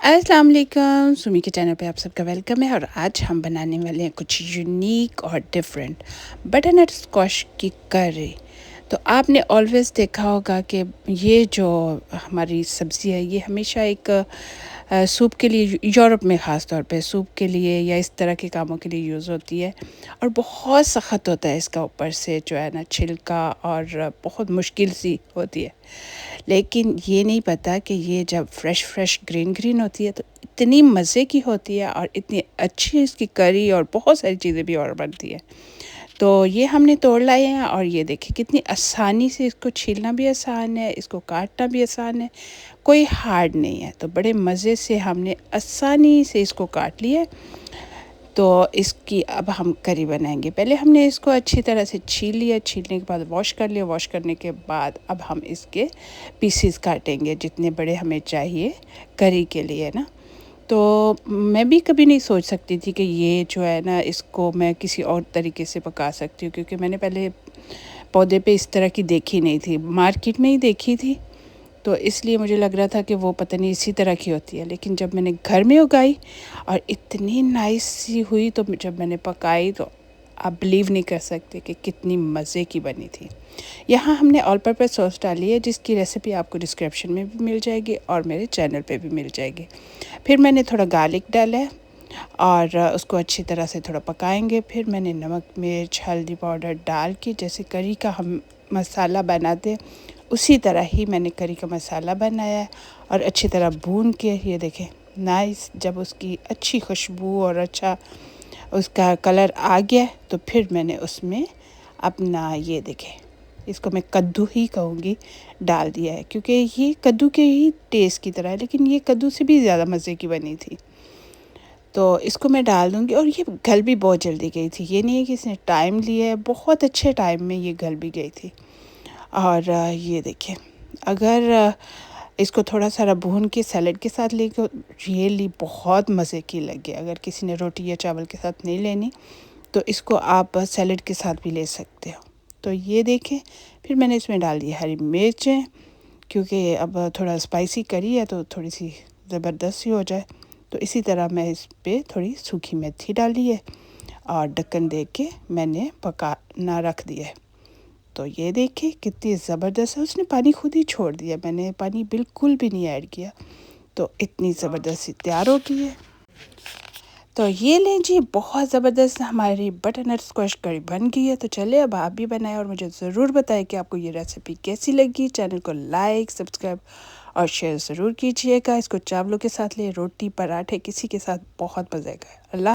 अस्सलाम वालेकुम, सुमी के चैनल पे आप सबका वेलकम है। और आज हम बनाने वाले हैं कुछ यूनिक और डिफरेंट बटरनट स्क्वाश की करी। तो आपने ऑलवेज़ देखा होगा कि ये जो हमारी सब्ज़ी है ये हमेशा एक सूप के लिए, यूरोप में ख़ास तौर पे सूप के लिए या इस तरह के कामों के लिए यूज़ होती है। और बहुत सख्त होता है इसका ऊपर से जो है ना छिलका, और बहुत मुश्किल सी होती है। लेकिन ये नहीं पता कि ये जब फ्रेश ग्रीन ग्रीन होती है तो इतनी मज़े की होती है, और इतनी अच्छी इसकी करी और बहुत सारी चीज़ें भी और बनती है। तो ये हमने तोड़ लाए हैं, और ये देखिए कितनी आसानी से इसको छीलना भी आसान है, इसको काटना भी आसान है, कोई हार्ड नहीं है। तो बड़े मज़े से हमने आसानी से इसको काट लिया। तो इसकी अब हम करी बनाएंगे। पहले हमने इसको अच्छी तरह से छील लिया, छीलने के बाद वॉश कर लिया। वॉश करने के बाद अब हम इसके पीसीस काटेंगे जितने बड़े हमें चाहिए करी के लिए ना। तो मैं भी कभी नहीं सोच सकती थी कि ये जो है ना इसको मैं किसी और तरीके से पका सकती हूँ, क्योंकि मैंने पहले पौधे पे इस तरह की देखी नहीं थी, मार्केट में ही देखी थी। तो इसलिए मुझे लग रहा था कि वो पता नहीं इसी तरह की होती है। लेकिन जब मैंने घर में उगाई और इतनी नाइस सी हुई, तो जब मैंने पकाई तो आप बिलीव नहीं कर सकते कि कितनी मज़े की बनी थी। यहाँ हमने ऑल पर्पस सॉस डाली है, जिसकी रेसिपी आपको डिस्क्रिप्शन में भी मिल जाएगी और मेरे चैनल पे भी मिल जाएगी। फिर मैंने थोड़ा गार्लिक डाला है और उसको अच्छी तरह से थोड़ा पकाएंगे। फिर मैंने नमक, मिर्च, हल्दी पाउडर डाल के जैसे करी का हम मसाला बनाते हैं उसी तरह ही मैंने करी का मसाला बनाया है, और अच्छी तरह भून के ये देखें नाइस, जब उसकी अच्छी खुशबू और अच्छा उसका कलर आ गया तो फिर मैंने उसमें अपना ये देखें, इसको मैं कद्दू ही कहूँगी, डाल दिया है, क्योंकि ये कद्दू के ही टेस्ट की तरह है, लेकिन ये कद्दू से भी ज़्यादा मज़े की बनी थी। तो इसको मैं डाल दूँगी। और ये गल भी बहुत जल्दी गई थी, ये नहीं है कि इसने टाइम लिया है, बहुत अच्छे टाइम में ये गल भी गई थी। और ये देखिए, अगर इसको थोड़ा सा भून के सैलेड के साथ लेके रियली बहुत मज़े की लगे। अगर किसी ने रोटी या चावल के साथ नहीं लेनी तो इसको आप सैलेड के साथ भी ले सकते हो। तो ये देखें, फिर मैंने इसमें डाल दी हरी मिर्चें, क्योंकि अब थोड़ा स्पाइसी करी है तो थोड़ी सी ज़बरदस्त सी हो जाए। तो इसी तरह मैं इस पर थोड़ी सूखी मेथी डाली है और ढक्कन दे के मैंने पकाना रख दिया है। तो ये देखिए कितनी ज़बरदस्त है, उसने पानी खुद ही छोड़ दिया, मैंने पानी बिल्कुल भी नहीं ऐड किया। तो इतनी ज़बरदस्त तैयार हो गई है। तो ये लें जी, बहुत ज़बरदस्त हमारी बटरनट स्क्वैश करी बन गई है। तो चलिए अब आप भी बनाएं और मुझे ज़रूर बताएं कि आपको ये रेसिपी कैसी लगी। चैनल को लाइक, सब्सक्राइब और शेयर ज़रूर कीजिएगा। इसको चावलों के साथ ले, रोटी, पराठे, किसी के साथ बहुत मज़ा आएगा। अल्लाह।